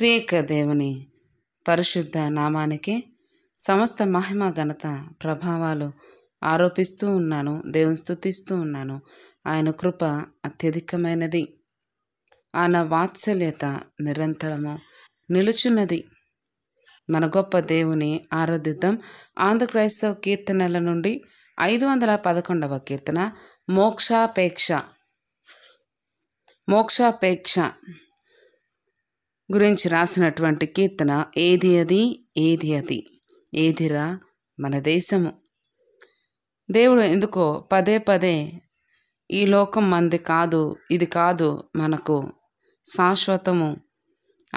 త్రియేక దేవుని పరిశుద్ధ నామానికి సమస్త మహిమ ఘనత ప్రభావాలు ఆరోపిస్తూ ఉన్నాను. దేవుని స్తుతిస్తూ ఉన్నాను. ఆయన కృప అత్యధికమైనది, ఆయన వాత్సల్యత నిరంతరము నిలుచున్నది. మన గొప్ప దేవుని ఆరాధిద్దాం. ఆంధ్ర క్రైస్తవ కీర్తనల నుండి 511వ కీర్తన మోక్షాపేక్ష గురించి రాసినటువంటి కీర్తన. ఏదిరా మన దేశము. దేవుడు ఎందుకో పదే పదే ఈ లోకం మంది కాదు, ఇది కాదు మనకు శాశ్వతము,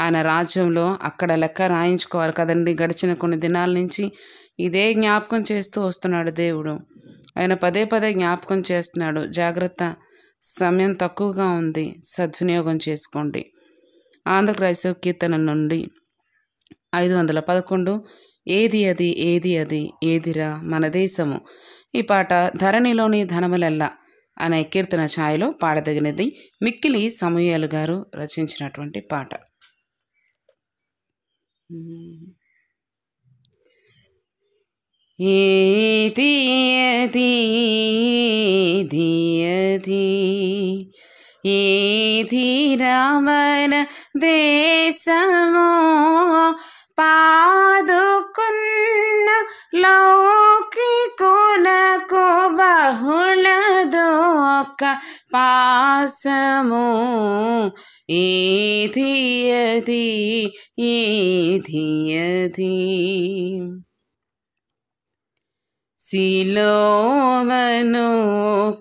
ఆయన రాజ్యంలో అక్కడ లెక్క రాయించుకోవాలి కదండి. గడిచిన కొన్ని దినాల నుంచి ఇదే జ్ఞాపకం చేస్తూ వస్తున్నాడు దేవుడు. ఆయన పదే పదే జ్ఞాపకం చేస్తున్నాడు. జాగ్రత్త, సమయం తక్కువగా ఉంది, సద్వినియోగం చేసుకోండి. ఆంధ్ర క్రైస్తవ కీర్తన నుండి 511 ఏదిరా మన దేశము. ఈ పాట ధరణిలోని ధనములెల్లా అనే కీర్తన ఛాయలో పాడదగినది. మిక్కిలి సమూయేలు గారు రచించినటువంటి పాట. ఏదిరా మన దేశము, పాదుకున్న లౌకికులకు బహుళదొక్క పాసము. ఏది సిలోవను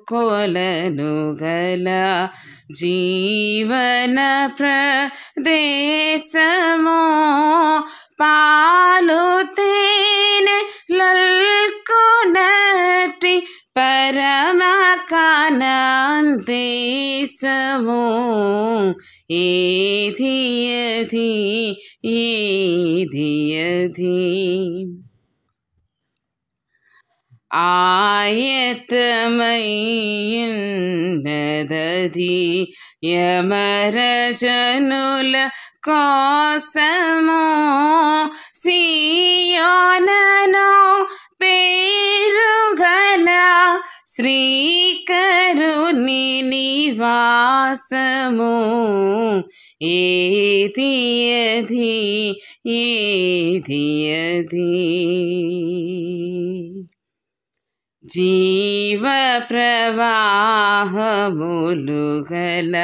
కొలను గల జీవన ప్రదేశము, పాలు తేనె లల్కునటి పరమ కానాన్ దేశము. ఏది ఆయత్తమయ్యున్నదది యమరజనుల కోసము, సియోనను పేరుగల శ్రీకరుని నివాసము. ఏది జీవ ప్రవాహములు గల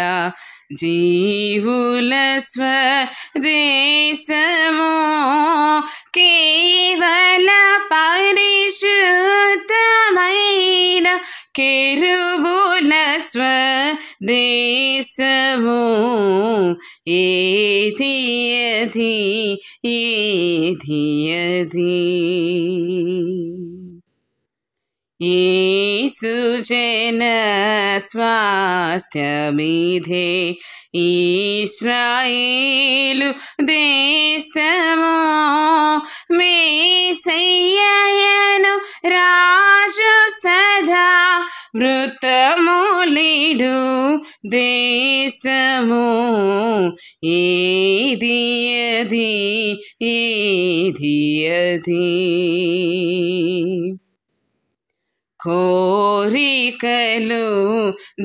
జీవుల స్వదేశము, కేవల పరిశుద్ధమైన కెరూబుల స్వదేశము. ఏది యేసు జన స్వాస్థ్యమిదే ఇశ్రాయేలు దేశము, మెస్సయ్యను రాజు సదా మృతములిడు దేశము. ఏది కోరికలు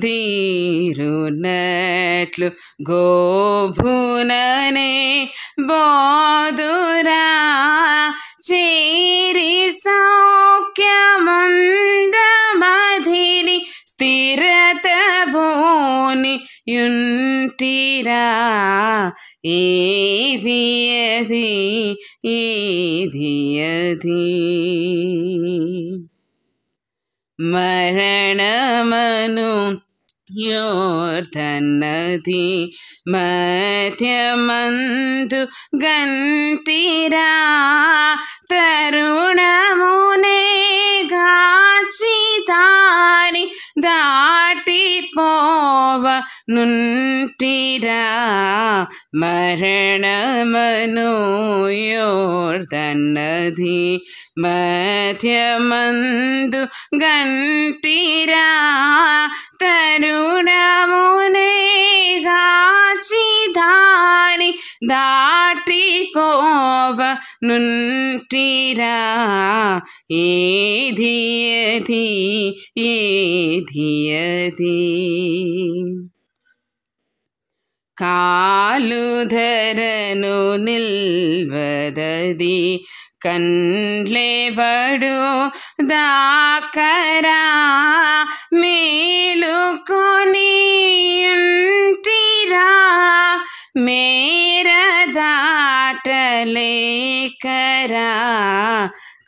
దీరునట్లు గోభుననే బోధురా, చేరి సౌఖ్యముందమధిని స్థిరత భూని యుంటిరా. ఏది మరణమను యోర్దన్ నది మధ్యమందు గంటిరా, తరుణమునే గాచి దాని దాటిపోవ నుంటిరా. మరణమను యోర్దన్ నది మధ్యమందు గంటిరా తరుణమునే గాచి దారి దాటిపోవ నుంటిరా ఏది ఏది ఏది ఏది కాలుధరను నిల్వదది కండ్లేబడు దాకరా మేలుకొని ఉంటిరా మేర దాటలేకరా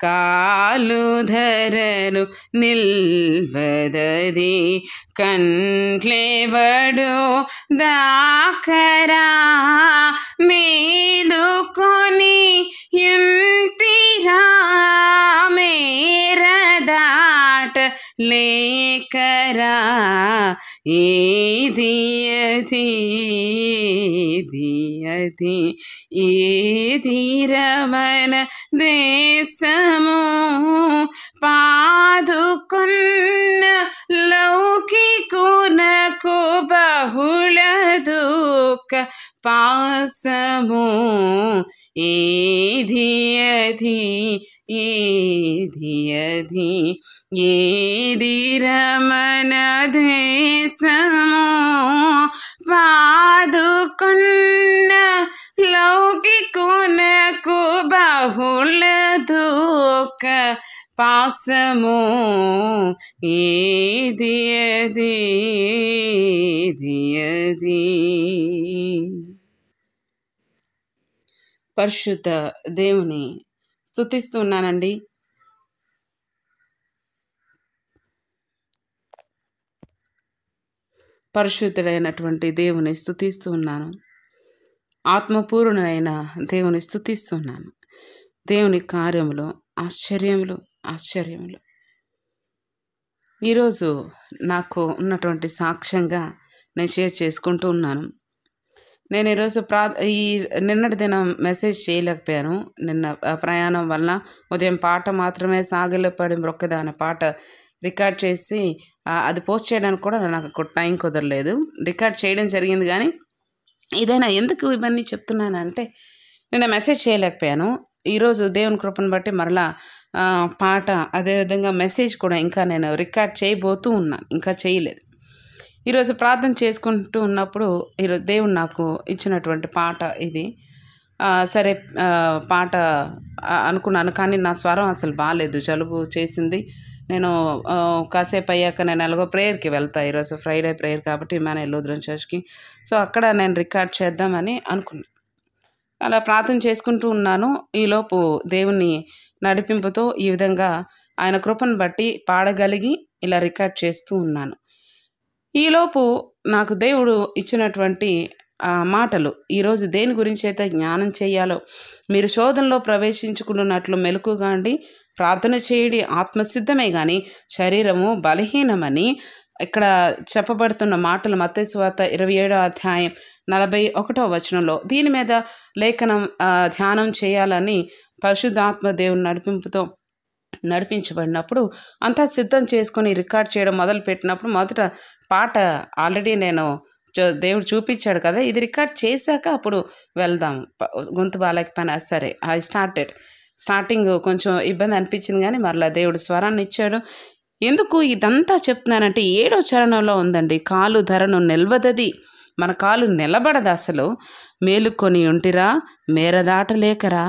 కాలుధరను నిల్వదది కండ్లేబడు దాకరా మేలుకొని ఇంటిరా మేర దాట లేకరా ఏది అది ఏది ఏది రమణ దేశము పాదుకున్న లౌకికునకు బహుళ దుఃఖ పాసము ఏది అది ఏది అది ఏది రమణ దేశము పాదుకున్న లౌకికునకు బహుళ దుఃఖ పాసము ఏది అది ఏది అది పరిశుద్ధ దేవుని స్తుతిస్తున్నానండి. పరిశుద్ధుడైనటువంటి దేవుని స్తుతిస్తున్నాను. ఆత్మపూర్ణుడైన దేవుని స్తుతిస్తున్నాను. దేవుని కార్యములు ఆశ్చర్యములు ఆశ్చర్యములు. ఈరోజు నాకు ఉన్నటువంటి సాక్ష్యంగా నేను షేర్ చేసుకుంటూ ఉన్నాను. నేను ఈరోజు నిన్నటి దినం మెసేజ్ చేయలేకపోయాను. నిన్న ప్రయాణం వల్ల ఉదయం పాట మాత్రమే సాగిలపడి మ్రొక్కదా అనే పాట రికార్డ్ చేసి అది పోస్ట్ చేయడానికి కూడా నాకు టైం కుదరలేదు. రికార్డ్ చేయడం జరిగింది, కానీ ఇదైనా ఎందుకు ఇవన్నీ చెప్తున్నానంటే నిన్న మెసేజ్ చేయలేకపోయాను. ఈరోజు దేవుని కృపను బట్టి మరలా పాట అదేవిధంగా మెసేజ్ కూడా ఇంకా నేను రికార్డ్ చేయబోతూ ఉన్నాను, ఇంకా చేయలేదు. ఈరోజు ప్రార్థన చేసుకుంటూ ఉన్నప్పుడు ఈరోజు దేవుడు నాకు ఇచ్చినటువంటి పాట ఇది. సరే పాట అనుకున్నాను, కానీ నా స్వరం అసలు బాగాలేదు, జలుబు చేసింది. నేను కాసేపు అయ్యాక నేను ఎలాగో ప్రేయర్కి వెళ్తా. ఈరోజు ఫ్రైడే ప్రేయర్ కాబట్టి ఇమానుయేల్ లూథరన్ చర్చ్కి. సో అక్కడ నేను రికార్డ్ చేద్దామని అనుకున్నాను. అలా ప్రార్థన చేసుకుంటూ ఉన్నాను. ఈలోపు దేవుని నడిపింపుతో ఈ విధంగా ఆయన కృపను బట్టి పాడగలిగి ఇలా రికార్డ్ చేస్తూ ఉన్నాను. ఈలోపు నాకు దేవుడు ఇచ్చినటువంటి మాటలు, ఈరోజు దేని గురించి అయితే జ్ఞానం చేయాలో, మీరు శోధనలో ప్రవేశించుకున్నట్లు మెలకుగా ఉండి ప్రార్థన చేయడి ఆత్మసిద్ధమే కానీ శరీరము బలహీనమని ఇక్కడ చెప్పబడుతున్న మాటలు మత్తయి సువార్త 27వ అధ్యాయం 41వ వచనంలో. దీని మీద లేఖనం ధ్యానం చేయాలని పరిశుద్ధాత్మ దేవుని నడిపింపుతో నడిపించబడినప్పుడు అంతా సిద్ధం చేసుకొని రికార్డ్ చేయడం మొదలుపెట్టినప్పుడు మొదట పాట ఆల్రెడీ నేను దేవుడు చూపించాడు కదా, ఇది రికార్డ్ చేశాక అప్పుడు వెళ్దాం, గొంతు బాగాలేకపోయినా సరే. ఐ స్టార్టింగ్ కొంచెం ఇబ్బంది అనిపించింది, కానీ మరలా దేవుడు స్వరాన్ని ఇచ్చాడు. ఎందుకు ఇదంతా చెప్తున్నానంటే 7వ చరణంలో ఉందండి, కాలు ధరను నిల్వదది, మన కాలు నిలబడదు అసలు. మేలుకొని ఉంటిరా మేరదాటలేకరా,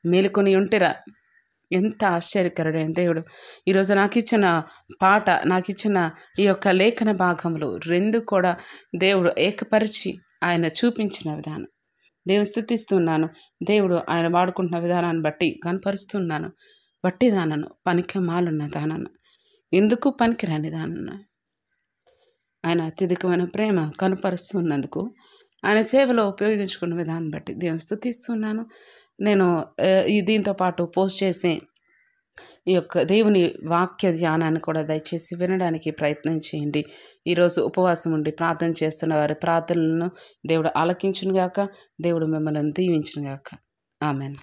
మేలుకొని ఉంటిరా. ఎంత ఆశ్చర్యకరుడైన దేవుడు. ఈరోజు నాకు ఇచ్చిన పాట, నాకు ఇచ్చిన ఈ యొక్క లేఖన భాగములు రెండు కూడా దేవుడు ఏకపరిచి ఆయన చూపించిన విధానం దేవుని స్తుతిస్తున్నాను. దేవుడు ఆయన వాడుకుంటున్న విధానాన్ని బట్టి కనపరుస్తున్నాను. బట్టి దానను పనికి మాలున్న దానను, ఎందుకు పనికిరాని దానను ఆయన అత్యధికమైన ప్రేమ కనపరుస్తున్నందుకు ఆయన సేవలో ఉపయోగించుకున్న విధానం బట్టి దేవుని స్తుతిస్తున్నాను. నేను దీంతో పాటు పోస్ట్ చేసే ఈ యొక్క దేవుని వాక్య ధ్యానాన్ని కూడా దయచేసి వినడానికి ప్రయత్నం చేయండి. ఈరోజు ఉపవాసం ఉండి ప్రార్థన చేస్తున్న వారి ప్రార్థనలను దేవుడు ఆలకించునుగాక, దేవుడు మిమ్మల్ని దీవించునుగాక. ఆమెన్.